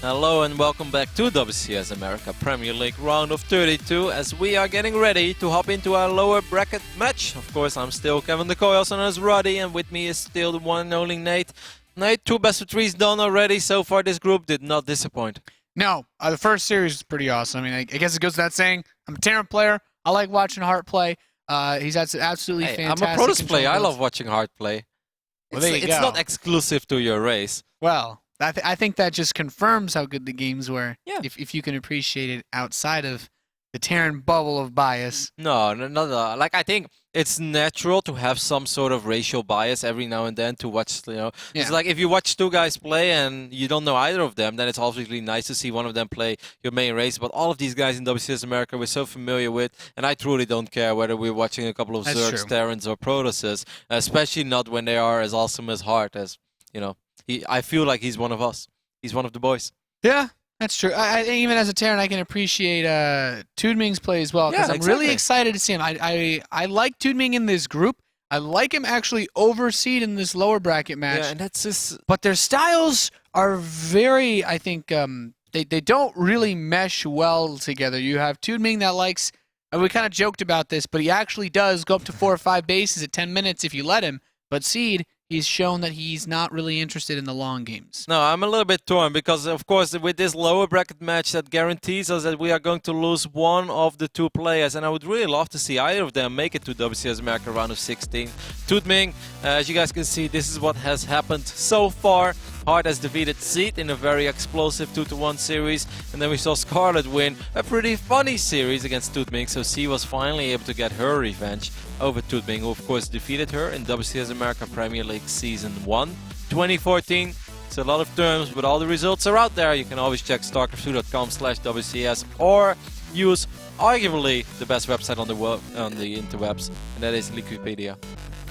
Hello and welcome back to WCS America Premier League round of 32 as we are getting ready to hop into our lower bracket match. Of course, I'm still Kevin the Coy, also known as Roddy, and with me is still the one and only Nate. Nate, 2 best of 3s done already. So far this group did not disappoint. No, the first series was pretty awesome. I mean, I guess it goes without saying, I'm a Terran player. I like watching Hart play. He's had some absolutely fantastic I'm a Protoss player. I builds. love watching Hart play. Well, there you It's go. not exclusive to your race. Well, I think that just confirms how good the games were. Yeah. If you can appreciate it outside of the Terran bubble of bias. No. Like, I think it's natural to have some sort of racial bias every now and then to watch, Yeah. It's like if you watch 2 guys play and you don't know either of them, then it's obviously nice to see one of them play your main race. But all of these guys in WCS America we're so familiar with, and I truly don't care whether we're watching a couple of That's Zergs, true. Terrans, or Protosses, especially not when they are as awesome as Hart as, I feel like he's one of us. He's one of the boys. Yeah, that's true. I even as a Terran, I can appreciate TooDming's play as well because Yeah, I'm really exactly. excited to see him. I like TooDming in this group. I like him actually overseed in this lower bracket match. Yeah, and that's just... But their styles are very, I think, they don't really mesh well together. You have TooDming that likes, and we kind of joked about this, but he actually does go up to 4 or 5 bases at 10 minutes if you let him. But Seed, he's shown that he's not really interested in the long games. No, I'm a little bit torn because, of course, with this lower bracket match, that guarantees us that we are going to lose one of the 2 players, and I would really love to see either of them make it to WCS America round of 16. TooDming, as you guys can see, this is what has happened so far. Hart has defeated Seed in a very explosive 2-1 series, and then we saw Scarlet win a pretty funny series against TooDming, so Seed was finally able to get her revenge over TooDming, who of course defeated her in WCS America Premier League Season 1 2014. It's a lot of terms, but all the results are out there. You can always check starcraft2.com/WCS or use arguably the best website on the interwebs, and that is Liquipedia.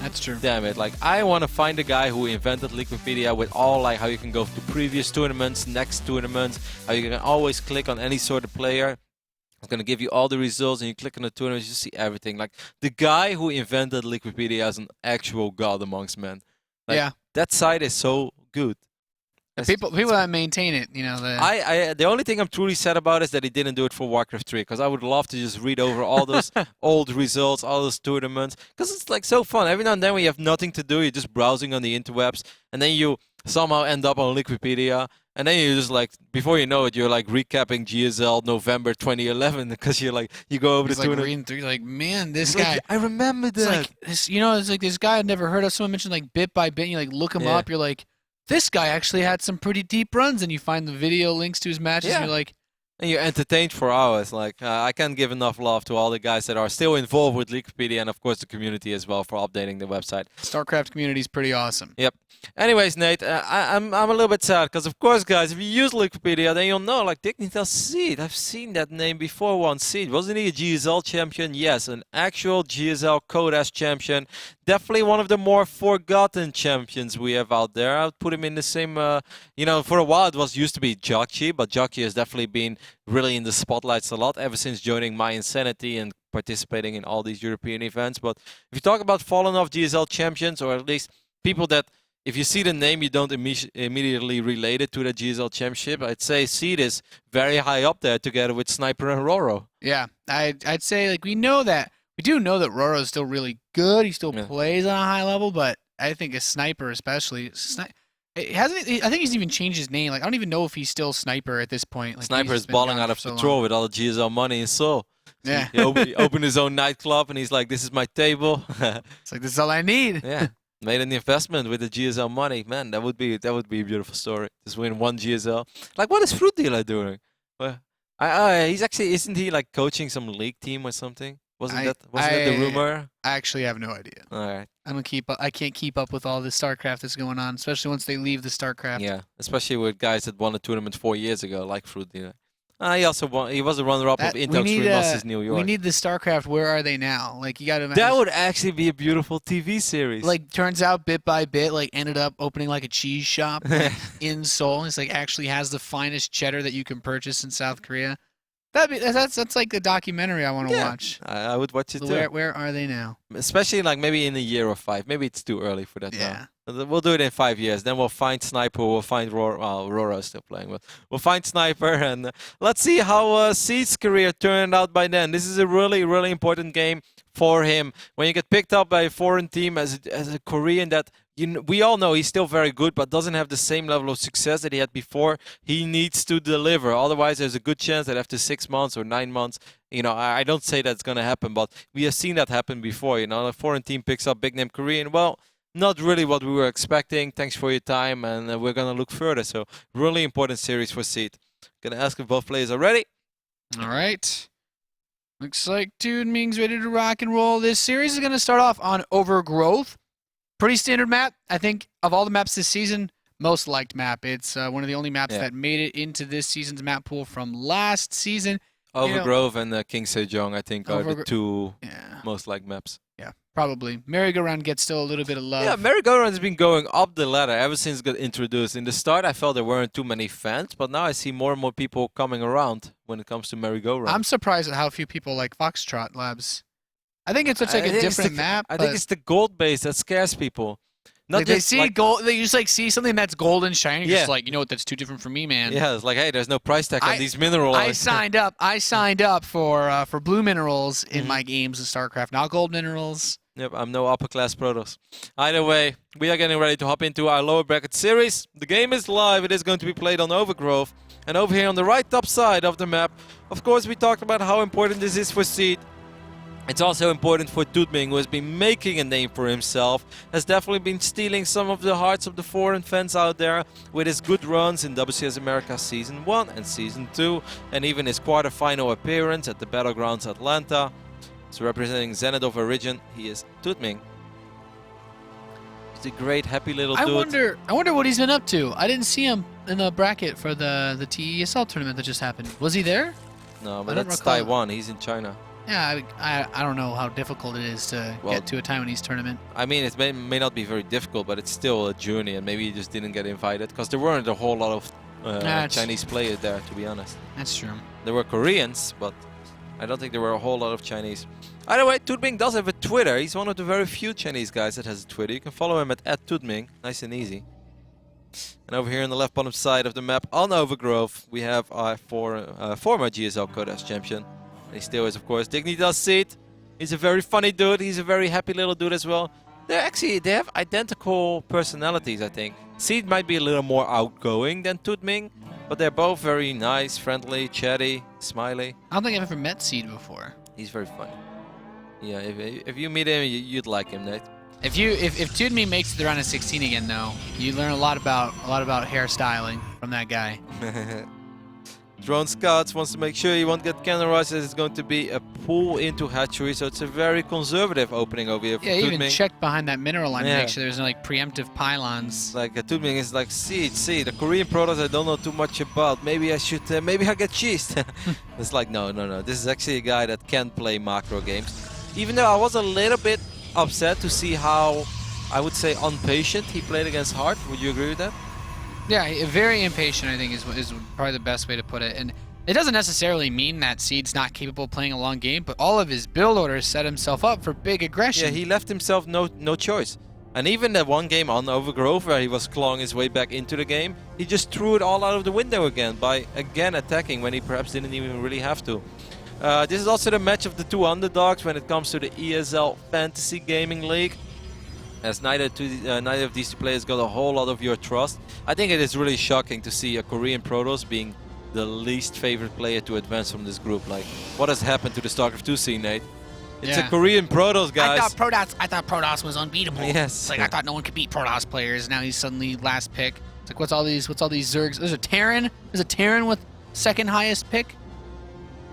That's true. Damn it, like I want to find the guy who invented Liquipedia with all like how you can go to previous tournaments, next tournaments, how you can always click on any sort of player. It's going to give you all the results and you click on the tournaments, you see everything. Like the guy who invented Liquipedia is an actual god amongst men. Like, Yeah. That site is so good. People that maintain it, you know. The only thing I'm truly sad about is that he didn't do it for Warcraft 3, because I would love to just read over all those old results, all those tournaments, because it's like so fun. Every now and then when you have nothing to do, you're just browsing on the interwebs, and then you somehow end up on Liquipedia, and then you just like, before you know it, you're like recapping GSL November 2011, because you're like, you go over He's the like tournament. reading through, like, man, this It's guy. like, I remember It's that. like this, it's like this guy I'd never heard of. Someone mentioned like bit by bit. And you like look him Yeah. up. You're like, this guy actually had some pretty deep runs, and you find the video links to his matches. Yeah. And you're like, And you're entertained for hours. Like I can't give enough love to all the guys that are still involved with Liquipedia, and of course the community as well for updating the website. StarCraft community is pretty awesome. Yep. Anyways, Nate, I'm a little bit sad because, of course, guys, if you use Wikipedia, then you'll know, like, Dignitas Seed. I've seen that name before. One Seed. Wasn't he a GSL champion? Yes, an actual GSL Codas champion. Definitely one of the more forgotten champions we have out there. I would put him in the same, for a while it used to be Jockey, but Jockey has definitely been really in the spotlights a lot ever since joining My Insanity and participating in all these European events. But if you talk about fallen off GSL champions, or at least people that, if you see the name, you don't immediately relate it to the GSL Championship, I'd say Seed is very high up there together with Sniper and Roro. Yeah, I'd say like we do know that Roro is still really good. He still plays on a high level, but I think a Sniper especially. I think he's even changed his name. Like I don't even know if he's still Sniper at this point. Like, Sniper is balling out of control with all the GSL money and so. Yeah. He opened his own nightclub and he's like, this is my table. It's like, this is all I need. Yeah. Made an investment with the GSL money. Man, that would be a beautiful story. Just win one GSL. Like, what is Fruit Dealer doing? Well, he's actually, isn't he like coaching some league team or something? Wasn't that the rumor? I actually have no idea. All right. I can't keep up with all this StarCraft that's going on, especially once they leave the StarCraft. Yeah, especially with guys that won a tournament 4 years ago, like Fruit Dealer. He also won. He was a runner-up of Intel 3 Masters New York. We need the StarCraft. Where are they now? Like you got to. That would actually be a beautiful TV series. Like turns out, bit by bit, like ended up opening like a cheese shop in Seoul. It's like actually has the finest cheddar that you can purchase in South Korea. That's like the documentary I want to watch. I would watch it too. Where are they now? Especially like maybe in a year or 5. Maybe it's too early for that Yeah. now. We'll do it in 5 years. Then we'll find Sniper. We'll find Roro's still playing, but we'll find Sniper, and let's see how Seed's career turned out by then. This is a really, really important game for him. When you get picked up by a foreign team as a Korean that we all know he's still very good, but doesn't have the same level of success that he had before. He needs to deliver. Otherwise, there's a good chance that after 6 months or 9 months, I don't say that's going to happen, but we have seen that happen before. A foreign team picks up big name Korean. Well, not really what we were expecting. Thanks for your time, and we're going to look further. So, really important series for Seed. Going to ask if both players are ready. All right. Looks like TooDming's ready to rock and roll. This series is going to start off on Overgrowth. Pretty standard map. I think of all the maps this season, most liked map. It's one of the only maps that made it into this season's map pool from last season. Overgrowth and King Sejong, I think, are the two most liked maps. Yeah, probably. Merry-Go-Round gets still a little bit of love. Yeah, Merry-Go-Round has been going up the ladder ever since it got introduced. In the start, I felt there weren't too many fans, but now I see more and more people coming around when it comes to Merry-Go-Round. I'm surprised at how few people like Foxtrot Labs. I think it's such like a different map. I think it's the gold base that scares people. Not like they see gold, they just like see something that's gold and shiny, just like, what, that's too different for me, man. Yeah, it's like, hey, there's no price tag on these minerals. I signed up for blue minerals in my games in StarCraft, not gold minerals. Yep, I'm no upper class Protoss. Either way, we are getting ready to hop into our lower bracket series. The game is live. It is going to be played on Overgrowth. And over here on the right top side of the map, of course, we talked about how important this is for Seed. It's also important for TooDming, who has been making a name for himself, has definitely been stealing some of the hearts of the foreign fans out there with his good runs in WCS America Season 1 and Season 2, and even his quarterfinal appearance at the Battlegrounds Atlanta. So representing Zenith of Origin, he is TooDming. He's a great, happy little dude. I wonder what he's been up to. I didn't see him in the bracket for the TESL tournament that just happened. Was he there? No, but that's Taiwan. He's in China. Yeah, I don't know how difficult it is to get to a Taiwanese tournament. I mean, it may not be very difficult, but it's still a journey, and maybe he just didn't get invited, because there weren't a whole lot of Chinese players there, to be honest. That's true. There were Koreans, but I don't think there were a whole lot of Chinese. Either way, TooDming does have a Twitter. He's one of the very few Chinese guys that has a Twitter. You can follow him at @TooDming. Nice and easy. And over here on the left bottom side of the map, on Overgrowth, we have our former GSL Codex champion. And he still is, of course, Dignitas Seed. He's a very funny dude. He's a very happy little dude as well. They have identical personalities, I think. Seed might be a little more outgoing than TooDming, but they're both very nice, friendly, chatty, smiley. I don't think I've ever met Seed before. He's very funny. Yeah, if you meet him, you'd like him, Nate. If TooDming makes it to the round of 16 again, though, you learn a lot about hairstyling from that guy. Drone Scouts wants to make sure you won't get cannon rushed, as it's going to be a pull into hatchery, so it's a very conservative opening over here for TooDming. Yeah, even checked behind that mineral line to make sure there's no like preemptive pylons. Like TooDming is like, see, the Korean products I don't know too much about. Maybe I should, maybe I get cheesed. It's like, no. This is actually a guy that can play macro games. Even though I was a little bit upset to see how, I would say, impatient he played against Hart. Would you agree with that? Yeah, very impatient, I think, is probably the best way to put it. And it doesn't necessarily mean that Seed's not capable of playing a long game, but all of his build orders set himself up for big aggression. Yeah, he left himself no choice. And even that one game on Overgrowth where he was clawing his way back into the game, he just threw it all out of the window again by, again, attacking when he perhaps didn't even really have to. This is also the match of the two underdogs when it comes to the ESL Fantasy Gaming League. As neither of these two players got a whole lot of your trust. I think it is really shocking to see a Korean Protoss being the least favorite player to advance from this group. Like, what has happened to the StarCraft 2 scene, Nate? It's a Korean Protoss, guys. I thought Protoss was unbeatable. Yes. It's like I thought no one could beat Protoss players. Now he's suddenly last pick. It's like what's all these Zergs? There's a Terran. There's a Terran with second highest pick.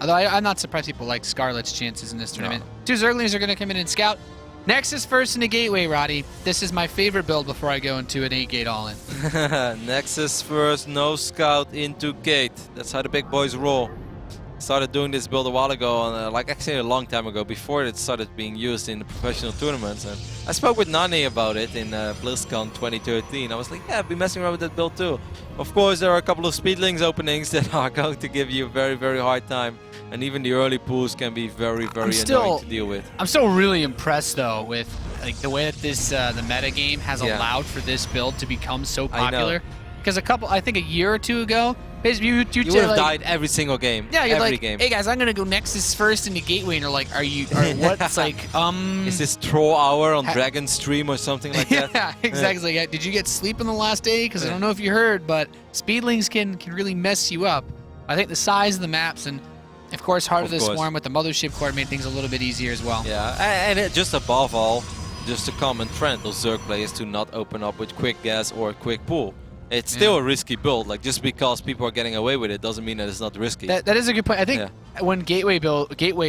Although I'm not surprised people like Scarlet's chances in this tournament. Two Zerglings are going to come in and scout. Nexus first in the gateway, Roddy. This is my favorite build before I go into an 8-gate all-in. Nexus first, no scout into gate. That's how the big boys roll. Started doing this build a while ago, and like actually a long time ago, before it started being used in the professional tournaments. And I spoke with Nani about it in BlizzCon 2013. I was like, yeah, I've been messing around with that build too. Of course, there are a couple of speedlings openings that are going to give you a very, very hard time. And even the early pools can be very, very annoying to deal with. I'm still really impressed though with like the way that this the meta game has allowed for this build to become so popular. Because I think a year or two ago, basically you would have died every single game. Yeah, you're every like, game. Hey guys, I'm gonna go Nexus first into Gateway, and you're like, what? It's like, Is this troll hour on Dragon Stream or something like that? Yeah, exactly. Did you get sleep in the last day? Because I don't know if you heard, but speedlings can really mess you up. I think the size of the maps and of course, Heart of the Swarm with the Mothership Court made things a little bit easier as well. Yeah, and just above all, just a common trend of Zerg players to not open up with quick gas or quick pool. It's still a risky build. Like just because people are getting away with it doesn't mean that it's not risky. That is a good point. I think when gateway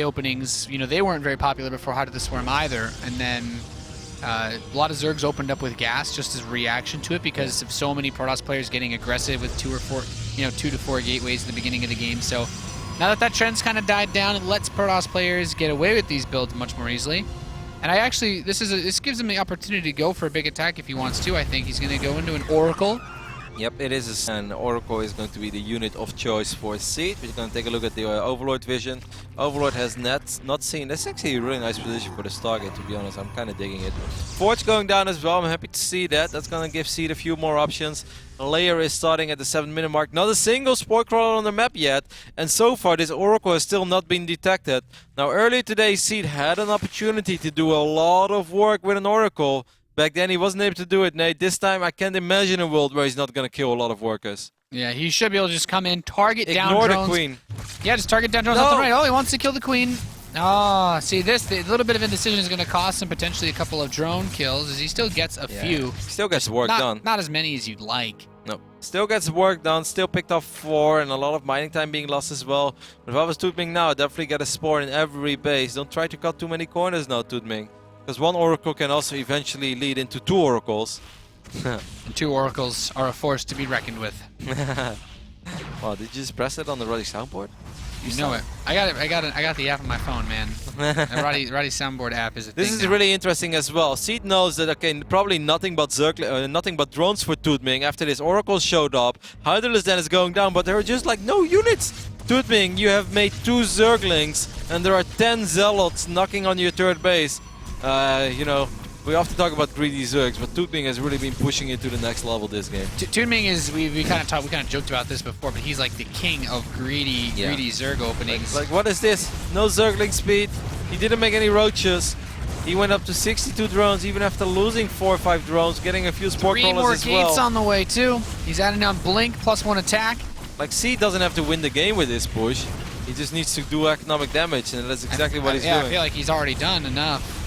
openings, they weren't very popular before Heart of the Swarm either, and then a lot of Zergs opened up with gas just as a reaction to it because of so many Protoss players getting aggressive with 2 to 4 gateways at the beginning of the game. So now that trend's kind of died down, it lets Protoss players get away with these builds much more easily. And I actually, this gives him the opportunity to go for a big attack if he wants to. I think he's going to go into an Oracle. Yep, it is, and Oracle is going to be the unit of choice for Seed. We're going to take a look at the Overlord vision. Overlord has not seen. That's actually a really nice position for the Stargate, to be honest. I'm kind of digging it. Forge going down as well. I'm happy to see that. That's going to give Seed a few more options. Layer is starting at the 7-minute mark. Not a single spore crawler on the map yet. And so far, this Oracle has still not been detected. Now, earlier today, Seed had an opportunity to do a lot of work with an Oracle. Back then, he wasn't able to do it, Nate. This time, I can't imagine a world where he's not going to kill a lot of workers. Yeah, he should be able to just come in, target down drones. Ignore the queen. Yeah, just target down drones left and right. Oh, he wants to kill the queen. Oh, see, the little bit of indecision is going to cost him potentially a couple of drone kills as he still gets a few. Still gets the work done. Not as many as you'd like. No. Still gets the work done, still picked up 4, and a lot of mining time being lost as well. But if I was TooDming now, I'd definitely get a spore in every base. Don't try to cut too many corners now, TooDming. Because one Oracle can also eventually lead into 2 Oracles. 2 Oracles are a force to be reckoned with. Wow, did you just press it on the Roddy soundboard? You know it. I got the app on my phone, man. The Roddy soundboard app is a thing. This is really interesting as well. Seed knows that probably nothing but nothing but drones for TooDming after this Oracle showed up. Hydralis then is going down, but there are just like no units. TooDming, you have made 2 Zerglings, and there are 10 Zealots knocking on your 3rd base. We often talk about greedy Zergs, but TooDming has really been pushing it to the next level this game. TooDming is we kind of joked about this before, but he's like the king of greedy Zerg openings. Like what is this? No Zergling speed. He didn't make any roaches. He went up to 62 drones even after losing 4 or 5 drones, getting a few spore crawlers as well. 3 more gates on the way too. He's adding on Blink +1 attack. Like Seed doesn't have to win the game with this push. He just needs to do economic damage, and that's exactly what he's doing. I feel like he's already done enough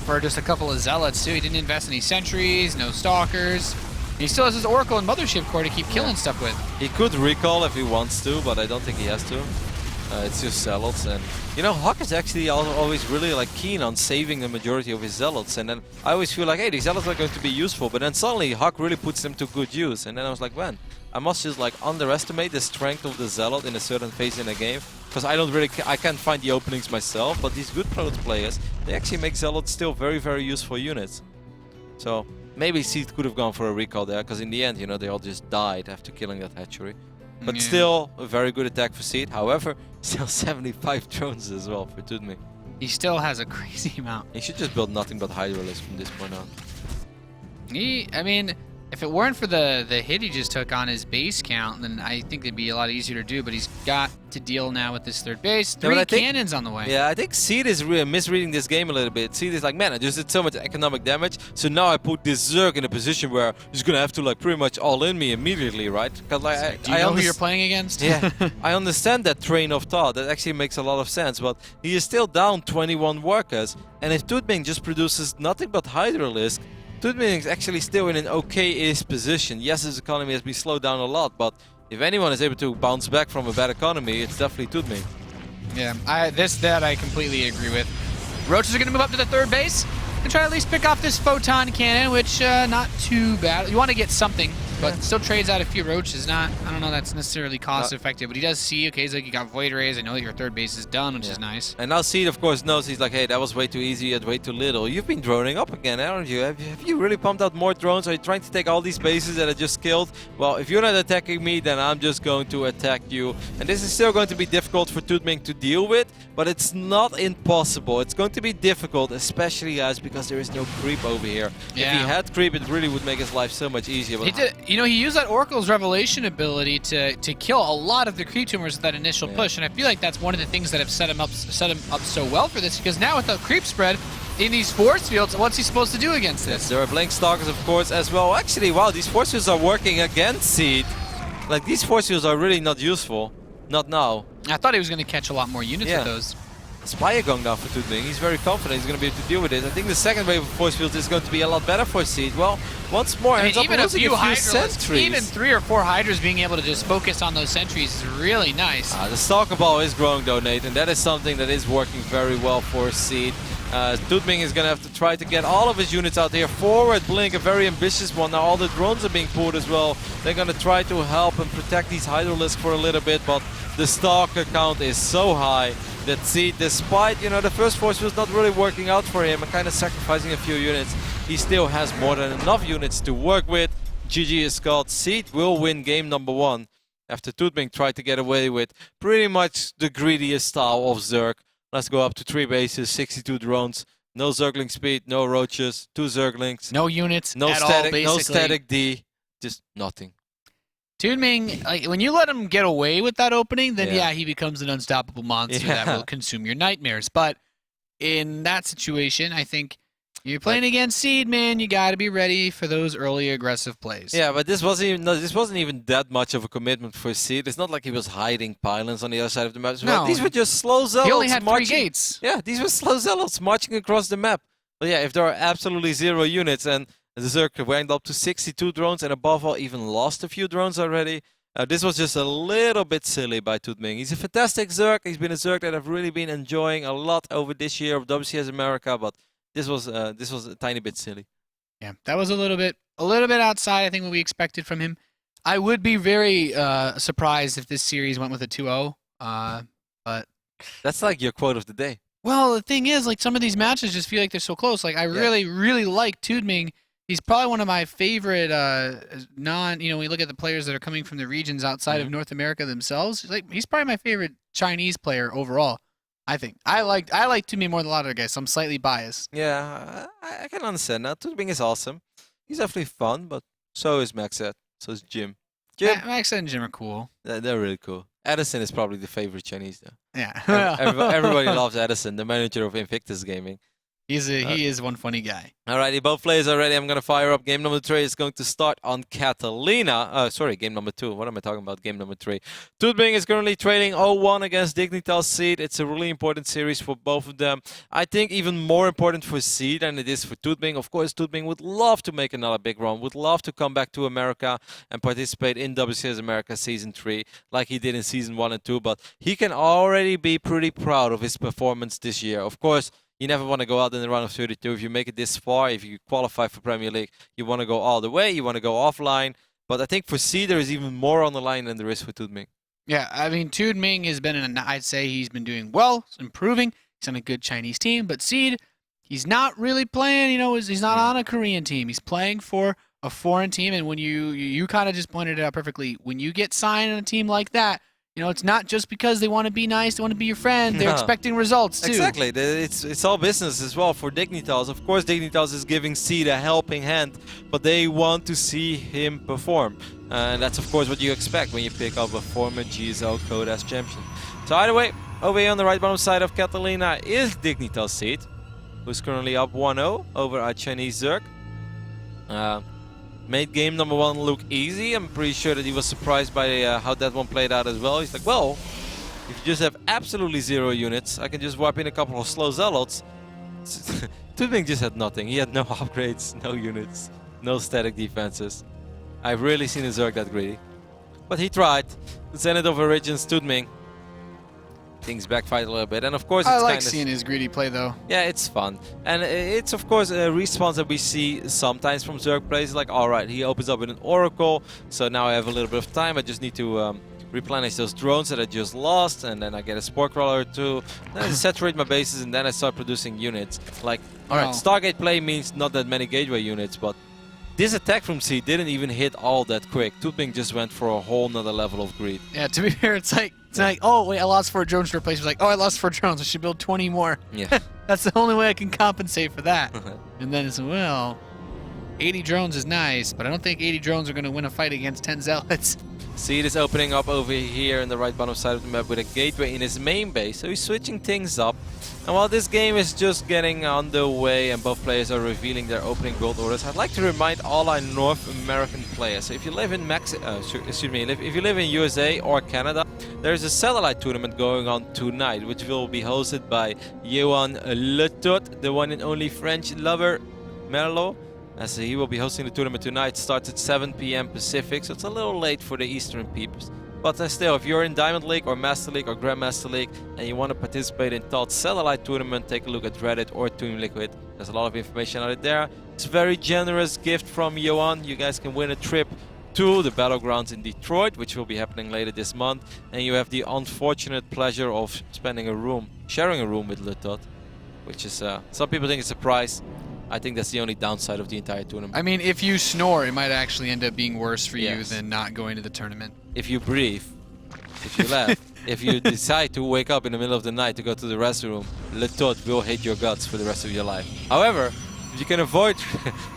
for just a couple of Zealots too. He didn't invest any sentries, no stalkers. He still has his Oracle and Mothership Core to keep killing stuff with. He could recall if he wants to, but I don't think he has to. It's just Zealots, and Huck is actually always really keen on saving the majority of his Zealots, and then I always feel like, hey, these Zealots are going to be useful, but then suddenly Huck really puts them to good use, and then I was like, man, I must just underestimate the strength of the Zealot in a certain phase in a game, because I can't find the openings myself, but these good Protoss players, they actually make Zealots still very, very useful units. So maybe Seed could have gone for a recall there, because in the end, they all just died after killing that hatchery. But still, a very good attack for Seed. However, still 75 drones as well for TooDming. He still has a crazy amount. He should just build nothing but Hydralis from this point on. I mean, if it weren't for the hit he just took on his base count, then I think it'd be a lot easier to do. But he's got to deal now with this 3rd base. 3 cannons on the way. Yeah, I think Seed is really misreading this game a little bit. Seed is like, man, I just did so much economic damage, so now I put this Zerg in a position where he's gonna have to pretty much all in me immediately, right? Because do you know who you're playing against? Yeah, I understand that train of thought. That actually makes a lot of sense. But he is still down 21 workers, and if TooDming just produces nothing but Hydralisk, TooDming is actually still in an okay-ish position. Yes, his economy has been slowed down a lot, but if anyone is able to bounce back from a bad economy, it's definitely TooDming. Yeah, that I completely agree with. Roaches are going to move up to the 3rd base and try to at least pick off this photon cannon, which not too bad. You want to get something but still trades out a few roaches. I don't know that's necessarily cost effective, but he does see, okay, he's like, you got Void Rays, I know that your third base is done, which is nice. And now Seed, of course, knows, he's like, hey, that was way too easy, you had way too little. You've been droning up again, haven't you? Have you really pumped out more drones? Are you trying to take all these bases that I just killed? Well, if you're not attacking me, then I'm just going to attack you. And this is still going to be difficult for TooDming to deal with, but it's not impossible. It's going to be difficult, especially guys, because there is no creep over here. Yeah. If he had creep, it really would make his life so much easier. But he did, you know, he used that Oracle's Revelation ability to kill a lot of the creep tumors with that initial push, and I feel like that's one of the things that have set him up so well for this, because now with the creep spread in these force fields, what's he supposed to do against this? There are blank stalkers, of course, as well. Actually, wow, these force fields are working against Seed. Like, these force fields are really not useful. Not now. I thought he was going to catch a lot more units with those. Spire going down for TooDming. He's very confident he's going to be able to deal with it. I think the second wave of force fields is going to be a lot better for Seed. Well, once more, even a few sentries. Even 3 or 4 Hydras being able to just focus on those sentries is really nice. The Stalker Ball is growing though, Nathan. That is something that is working very well for Seed. TooDming is going to have to try to get all of his units out there. Forward Blink, a very ambitious one. Now all the drones are being pulled as well. They're going to try to help and protect these Hydralisks for a little bit, but the Stalker count is so high that Seed, despite, you know, the first force was not really working out for him and kind of sacrificing a few units, he still has more than enough units to work with. GG is called. Seed will win game number 1 after TooDming tried to get away with pretty much the greediest style of Zerg. Let's go up to 3 bases, 62 drones, no Zergling speed, no roaches, 2 Zerglings. No units no at static, all, basically. no static D, just nothing. TooDming, like, when you let him get away with that opening, then he becomes an unstoppable monster that will consume your nightmares. But in that situation, I think you're playing against Seed, man. You got to be ready for those early aggressive plays. Yeah, but this wasn't even that much of a commitment for Seed. It's not like he was hiding pylons on the other side of the map. No, these were just slow zealots. He only had marching. 3 gates. Yeah, these were slow zealots marching across the map. But yeah, if there are absolutely 0 units and the Zerg went up to 62 drones and above all even lost a few drones already, this was just a little bit silly by TooDming. He's a fantastic Zerg. He's been a Zerg that I've really been enjoying a lot over this year of WCS America, but this was a tiny bit silly. Yeah, that was a little bit outside, I think, what we expected from him. I would be very surprised if this series went with a 2-0, but that's like your quote of the day. Well, the thing is, like, some of these matches just feel like they're so close. Like, I really like TooDming. He's probably one of my favorite when you look at the players that are coming from the regions outside of North America themselves, he's probably my favorite Chinese player overall. I think. I like TooDming more than a lot of other guys, so I'm slightly biased. Yeah, I can understand that. TooDming is awesome. He's definitely fun, but so is Maxet. So is Jim. Maxet and Jim are cool. They're really cool. Edison is probably the favorite Chinese, though. Yeah. Everybody loves Edison, the manager of Invictus Gaming. He is one funny guy. Alrighty, both players are ready. I'm going to fire up. Game number 3 is going to start on Catalina. Sorry, game number 2. What am I talking about? Game number 3. TooDming is currently trading 0-1 against Dignitas Seed. It's a really important series for both of them. I think even more important for Seed than it is for TooDming. Of course, TooDming would love to make another big run, would love to come back to America and participate in WCS America Season 3 like he did in Season 1 and 2. But he can already be pretty proud of his performance this year. Of course, you never want to go out in the round of 32. If you make it this far, if you qualify for Premier League, you want to go all the way. You want to go offline. But I think for Seed, there is even more on the line than there is for TooDming. Yeah, I mean, TooDming has been, I'd say he's been doing well, improving. He's on a good Chinese team. But Seed, he's not really playing, he's not on a Korean team. He's playing for a foreign team. And when you kind of just pointed it out perfectly, when you get signed on a team like that, it's not just because they want to be nice, they want to be your friend. They're expecting results, too. Exactly. It's all business as well for Dignitas. Of course, Dignitas is giving Seed a helping hand, but they want to see him perform. And that's, of course, what you expect when you pick up a former GSL Code as champion. So either way, over here on the right bottom side of Catalina is Dignitas Seed, who's currently up 1-0 over our Chinese Zerg. Made game number 1 look easy. I'm pretty sure that he was surprised by how that one played out as well. He's like, well, if you just have absolutely 0 units, I can just wipe in a couple of slow zealots. TooDming just had nothing. He had no upgrades, no units, no static defenses. I've rarely seen a Zerg that greedy. But he tried. The Zenith of Origins, TooDming. things backfired a little bit. And of course, I it's like kind of seeing his greedy play, though. yeah, it's fun. And it's, of course, a response that we see sometimes from Zerg players. Like, all right, he opens up with an Oracle, so now I have a little bit of time. I just need to replenish those drones that I just lost, and then I get a Spore Crawler or two. Then I saturate my bases, and then I start producing units. Like, all right, Stargate play means not that many gateway units, but this attack from C didn't even hit all that quick. TooDming just went for a whole nother level of greed. Yeah, to be fair, it's like, oh, wait, I lost 4 drones to replace. It's like, oh, I lost 4 drones. I should build 20 more. Yeah. That's the only way I can compensate for that. And then it's, well, 80 drones is nice, but I don't think 80 drones are going to win a fight against 10 zealots. Seed is opening up over here in the right bottom side of the map with a gateway in his main base, so he's switching things up. And while this game is just getting underway and both players are revealing their opening gold orders, I'd like to remind all our North American players. So if you live in if you live in USA or Canada, there's a satellite tournament going on tonight, which will be hosted by Johan Letot, the one and only French lover, Merlot. As he will be hosting the tournament tonight. Starts at 7 p.m. Pacific, so it's a little late for the Eastern peeps. But still, if you're in Diamond League or Master League or Grandmaster League and you want to participate in Todd's satellite tournament, take a look at Reddit or Toon Liquid. There's a lot of information out there. It's a very generous gift from Johan. You guys can win a trip to the Battlegrounds in Detroit, which will be happening later this month. And you have the unfortunate pleasure of sharing a room with Letot, which is, some people think it's a prize. I think that's the only downside of the entire tournament. I mean, if you snore, it might actually end up being worse for you than not going to the tournament. If you breathe, if you laugh, if you decide to wake up in the middle of the night to go to the restroom, Letot will hate your guts for the rest of your life. However, if you can avoid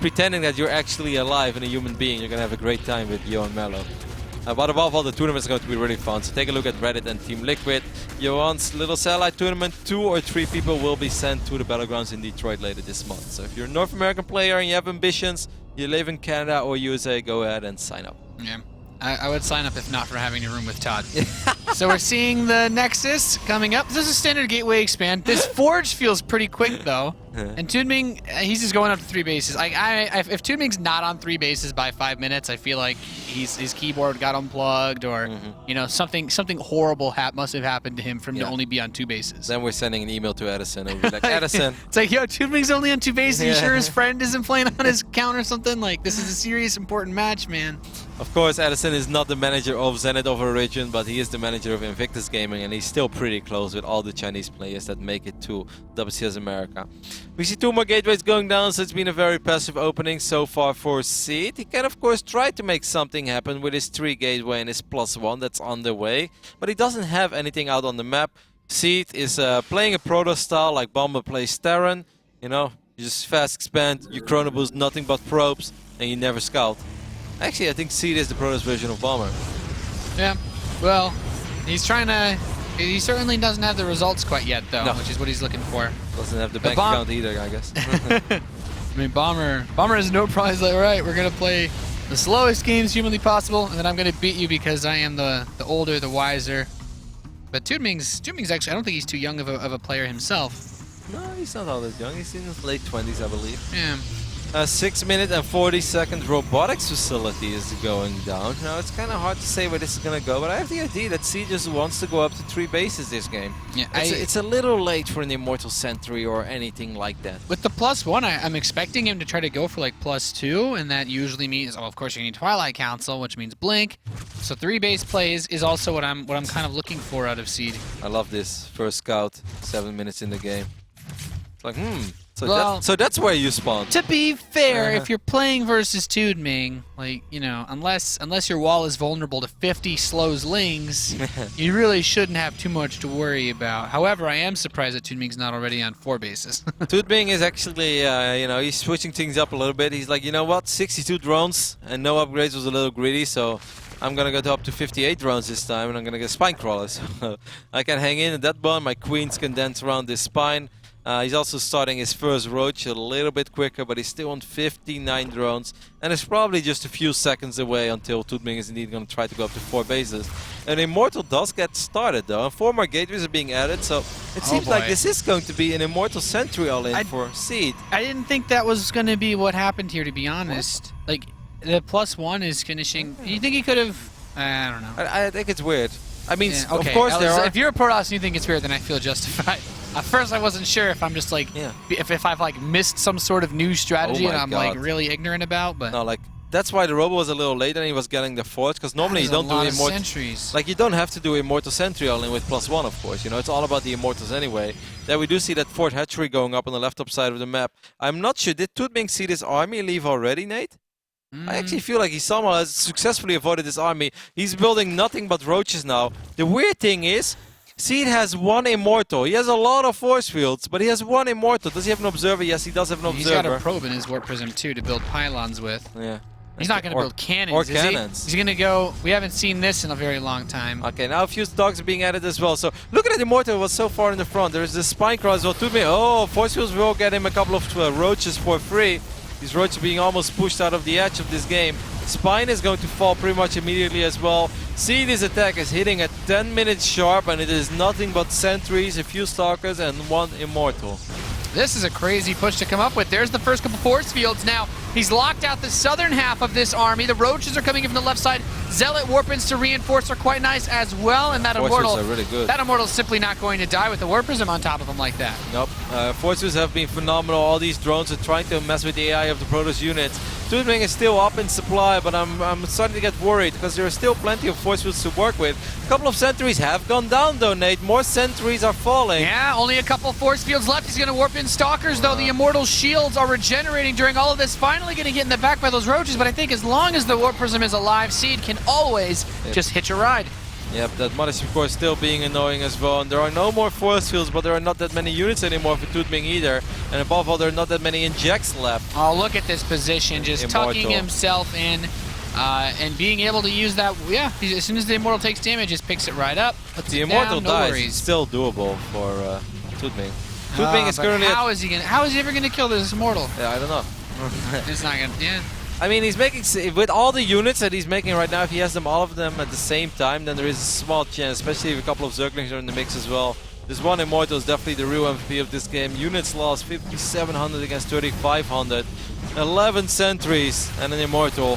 pretending that you're actually alive and a human being, you're going to have a great time with Johan Merlot. But above all, the tournament is going to be really fun, so take a look at Reddit and Team Liquid. Johan's little satellite tournament, 2 or 3 people will be sent to the Battlegrounds in Detroit later this month. So if you're a North American player and you have ambitions, you live in Canada or USA, go ahead and sign up. Yeah, I would sign up if not for having a room with Todd. So we're seeing the Nexus coming up. This is a standard gateway expand. This Forge feels pretty quick, though. And TooDming, he's just going up to 3 bases. If TooDming's not on 3 bases by 5 minutes, I feel like his keyboard got unplugged, or you know, something horrible must have happened to him for him to only be on 2 bases. Then we're sending an email to Edison and we're like, Edison. It's like, yo, TooDming's only on 2 bases. You sure his friend isn't playing on his account or something? Like, this is a serious, important match, man. Of course, Edison is not the manager of Zenith of Origin, but he is the manager of Invictus Gaming, and he's still pretty close with all the Chinese players that make it to WCS America. We see 2 more gateways going down, so it's been a very passive opening so far for Seed. He can, of course, try to make something happen with his 3 gateway and his +1 that's on the way, but he doesn't have anything out on the map. Seed is playing a Proto style like Bomber plays Terran. You know, you just fast expand, you chrono boost nothing but probes, and you never scout. Actually, I think Seed is the Protoss version of Bomber. Yeah, well, he's trying to... He certainly doesn't have the results quite yet, though, which is what he's looking for. Doesn't have the bank account either, I guess. I mean, Bomber has no problem. He's like, all right, we're going to play the slowest games humanly possible, and then I'm going to beat you because I am the older, the wiser. But TooDming's actually, I don't think he's too young of a player himself. No, he's not all that young. He's in his late 20s, I believe. Yeah. 6 minute and 40 second robotics facility is going down. Now, it's kind of hard to say where this is going to go, but I have the idea that C just wants to go up to 3 bases this game. Yeah, it's a little late for an Immortal Sentry or anything like that. With the +1, I'm expecting him to try to go for like +2, and that usually means, oh, of course, you need Twilight Council, which means Blink. So 3 base plays is also what I'm kind of looking for out of Seed. I love this first scout, 7 minutes in the game. It's like, So, so that's where you spawn. To be fair, if you're playing versus TooDming, like, you know, unless your wall is vulnerable to 50 slow Zlings, you really shouldn't have too much to worry about. However, I am surprised that TooDming's not already on 4 bases. TooDming is actually, you know, he's switching things up a little bit. He's like, you know what, 62 drones and no upgrades was a little greedy, so I'm gonna go to up to 58 drones this time, and I'm gonna get spine crawlers. I can hang in at that one. My queens can dance around this spine. He's also starting his first roach a little bit quicker, but he's still on 59 drones. And it's probably just a few seconds away until TooDming is indeed going to try to go up to 4 bases. And Immortal does get started, though. And 4 more gateways are being added, so it seems like this is going to be an Immortal Sentry all-in for Seed. I didn't think that was going to be what happened here, to be honest. Like, the +1 is finishing... You think he could have... I don't know. I think it's weird. I mean, Yeah, of okay. course there are. If you're a Protoss and you think it's fair, then I feel justified. At first, I wasn't sure if I'm just like, if I've like missed some sort of new strategy Oh and my I'm God. like really ignorant about, but No, like that's why the Robo was a little late and he was getting the forts, because normally you that is don't a lot do of immortal. sentries. Like you don't have to do immortal sentry only with +1, of course. You know, it's all about the immortals anyway. Then we do see that fort hatchery going up on the left top side of the map. I'm not sure. Did TooDming see this army leave already, Nate? I actually feel like he somehow has successfully avoided this army. He's building nothing but roaches now. The weird thing is, Seed has one immortal. He has a lot of force fields, but he has one immortal. Does he have an observer? Yes, he does have an observer. He's got a probe in his warp prism too to build pylons with. Yeah. He's not going to build cannons, or is cannons. He's going to go... We haven't seen this in a very long time. Okay, now a few stocks are being added as well. So look at the immortal was so far in the front. There's the spine cross as well. TooDming. Oh, force fields will get him a couple of roaches for free. These roaches being almost pushed out of the edge of this game. Spine is going to fall pretty much immediately as well. See, this attack is hitting at 10 minutes sharp, and it is nothing but sentries, a few stalkers, and one immortal. This is a crazy push to come up with. There's the first couple force fields. Now, he's locked out the southern half of this army. The roaches are coming in from the left side. Zealot warp-ins to reinforce are quite nice as well, and that immortal, are really good. That immortal's simply not going to die with the warp prism on top of him like that. Nope. Forces have been phenomenal. All these drones are trying to mess with the AI of the Protoss units. TooDming is still up in supply, but I'm starting to get worried because there are still plenty of force fields to work with. A couple of sentries have gone down though, Nate. More sentries are falling. Yeah, only a couple force fields left. He's going to warp in stalkers, though. The immortal shields are regenerating during all of this. Finally going to get in the back by those roaches, but I think as long as the warp prism is alive, Seed can always just hitch a ride. Yep, that mod is of course still being annoying as well. And there are no more force fields, but there are not that many units anymore for TooDming either. And above all, there are not that many injects left. Oh, look at this position, just tucking himself in and being able to use that. Yeah, as soon as the immortal takes damage, just picks it right up. But the immortal dies. It's still doable for TooDming. TooDming is currently. How is he ever gonna kill this immortal? Yeah, I don't know. It's not gonna. Yeah. I mean, he's making, with all the units that he's making right now, if he has them all of them at the same time, then there is a small chance, especially if a couple of Zerglings are in the mix as well. This one immortal is definitely the real MVP of this game. Units lost 5,700 against 3,500. 11 sentries and an immortal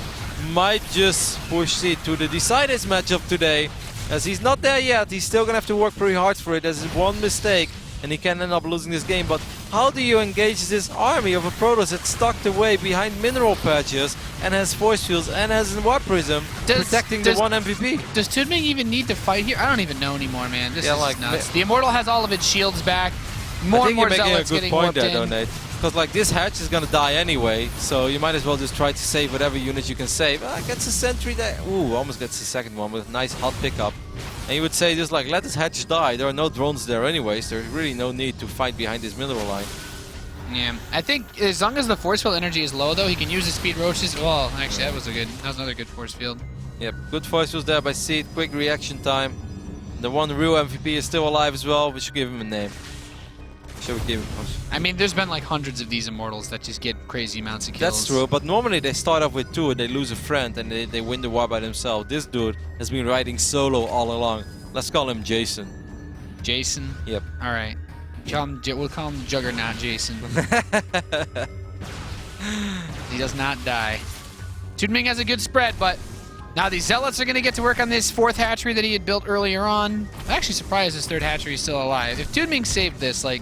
might just push Seed to the deciders matchup today. As he's not there yet, he's still gonna have to work pretty hard for it. There's one mistake and he can end up losing this game. But how do you engage this army of a Protoss that's tucked away behind mineral patches and has force fields and has a warp prism protecting the one MVP? Does TooDming even need to fight here? I don't even know anymore, man. This is like, nuts. The immortal has all of its shields back. More and more zealots getting warped in. I think you're making a good point there, Nate. Because like this hatch is gonna die anyway, so you might as well just try to save whatever units you can save. Gets a sentry there. Ooh, almost gets the second one with a nice hot pickup. And you would say just like, let this hatch die. There are no drones there anyways. There's really no need to fight behind this mineral line. Yeah, I think as long as the force field energy is low though, he can use the speed roaches. Well, actually that was another good force field. Yep, good force fields there by Seed. Quick reaction time. The one real MVP is still alive as well. We should give him a name. Should we give him? I mean, there's been like hundreds of these immortals that just get crazy amounts of kills. That's true, but normally they start off with 2 and they lose a friend and they win the war by themselves. This dude has been riding solo all along. Let's call him Jason. Jason? Yep. All right. We'll call him Juggernaut Jason. He does not die. TooDming has a good spread, but now these Zealots are going to get to work on this 4th hatchery that he had built earlier on. I'm actually surprised this 3rd hatchery is still alive. If TooDming saved this, like,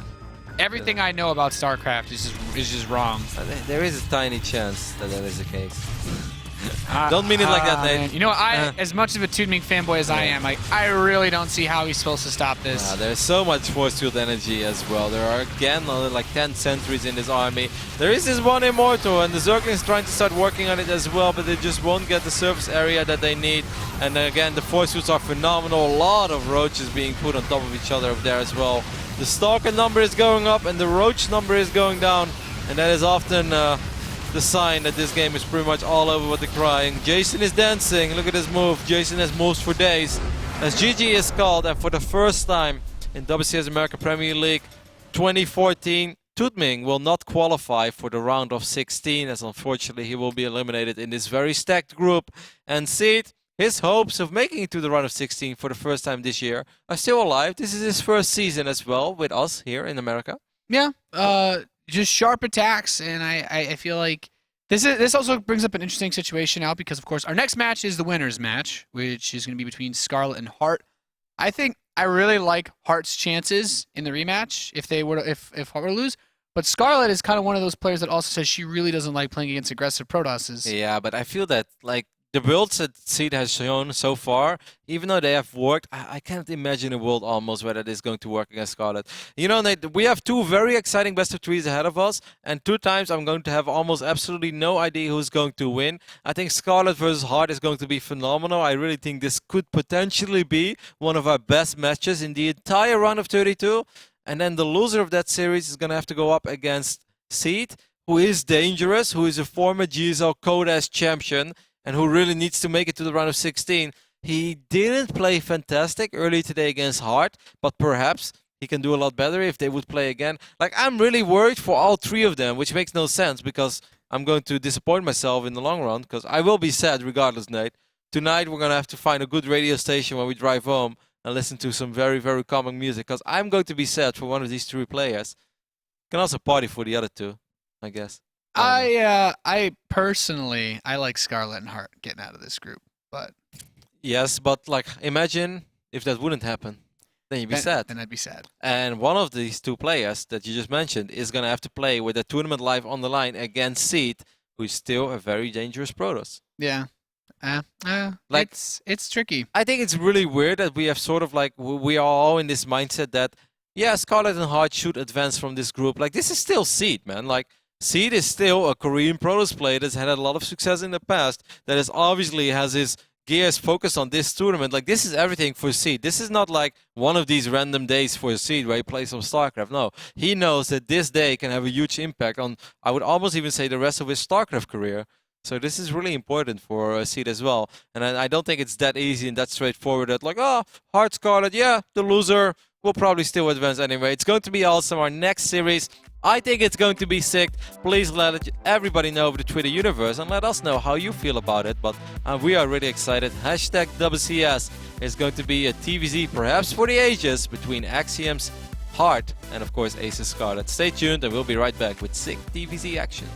everything I know about StarCraft is just wrong. There is a tiny chance that that is the case. Don't mean it like that, Nate. You know, as much of a TooDming fanboy as I am, I really don't see how he's supposed to stop this. There's so much force field energy as well. There are again like 10 sentries in this army. There is this one immortal, and the Zerglings is trying to start working on it as well, but they just won't get the surface area that they need. And again, the force fields are phenomenal. A lot of roaches being put on top of each other over there as well. The Stalker number is going up, and the Roach number is going down, and that is often the sign that this game is pretty much all over with the crying. Jason is dancing. Look at his move. Jason has moves for days. As GG is called, and for the first time in WCS America Premier League 2014, TooDming will not qualify for the round of 16, as unfortunately he will be eliminated in this very stacked group. And Seed, his hopes of making it to the round of 16 for the first time this year are still alive. This is his first season as well with us here in America. Yeah. Just sharp attacks, and I feel like this also brings up an interesting situation now because, of course, our next match is the winners match, which is going to be between Scarlet and Hart. I think I really like Heart's chances in the rematch if Heart were to lose. But Scarlet is kind of one of those players that also says she really doesn't like playing against aggressive Protosses. Yeah, but I feel that like the builds that Seed has shown so far, even though they have worked, I can't imagine a world almost where that is going to work against Scarlet. You know, Nate, we have 2 very exciting best of 3s ahead of us, and 2 times I'm going to have almost absolutely no idea who's going to win. I think Scarlet versus Heart is going to be phenomenal. I really think this could potentially be one of our best matches in the entire round of 32. And then the loser of that series is going to have to go up against Seed, who is dangerous, who is a former GSL Codas champion, and who really needs to make it to the round of 16. He didn't play fantastic early today against Heart, but perhaps he can do a lot better if they would play again. Like, I'm really worried for all 3 of them, which makes no sense because I'm going to disappoint myself in the long run because I will be sad regardless, Nate. Tonight we're going to have to find a good radio station when we drive home and listen to some very, very calming music because I'm going to be sad for one of these 3 players. Can also party for the other 2, I guess. I personally like Scarlet and Heart getting out of this group, but yes, but like imagine if that wouldn't happen, then you'd be sad. Then I'd be sad. And one of these 2 players that you just mentioned is gonna have to play with a tournament life on the line against Seed, who is still a very dangerous Protoss. Yeah, like it's tricky. I think it's really weird that we have sort of like we are all in this mindset that yeah, Scarlet and Heart should advance from this group. Like this is still Seed, man. Like. Seed is still a Korean Protoss player that's had a lot of success in the past, that is obviously has his gears focused on this tournament. Like, this is everything for Seed. This is not like one of these random days for Seed where he plays some StarCraft. No, he knows that this day can have a huge impact on, I would almost even say, the rest of his StarCraft career. So this is really important for Seed as well. And I don't think it's that easy and that straightforward that like, oh, Heart Scarlet, yeah, the loser will probably still advance anyway. It's going to be awesome. Our next series, I think it's going to be sick. Please let everybody know over the Twitter universe and let us know how you feel about it. But we are really excited. Hashtag WCS is going to be a TVZ perhaps for the ages between Axiom's Heart and of course Aces Scarlet. Stay tuned and we'll be right back with sick TVZ action.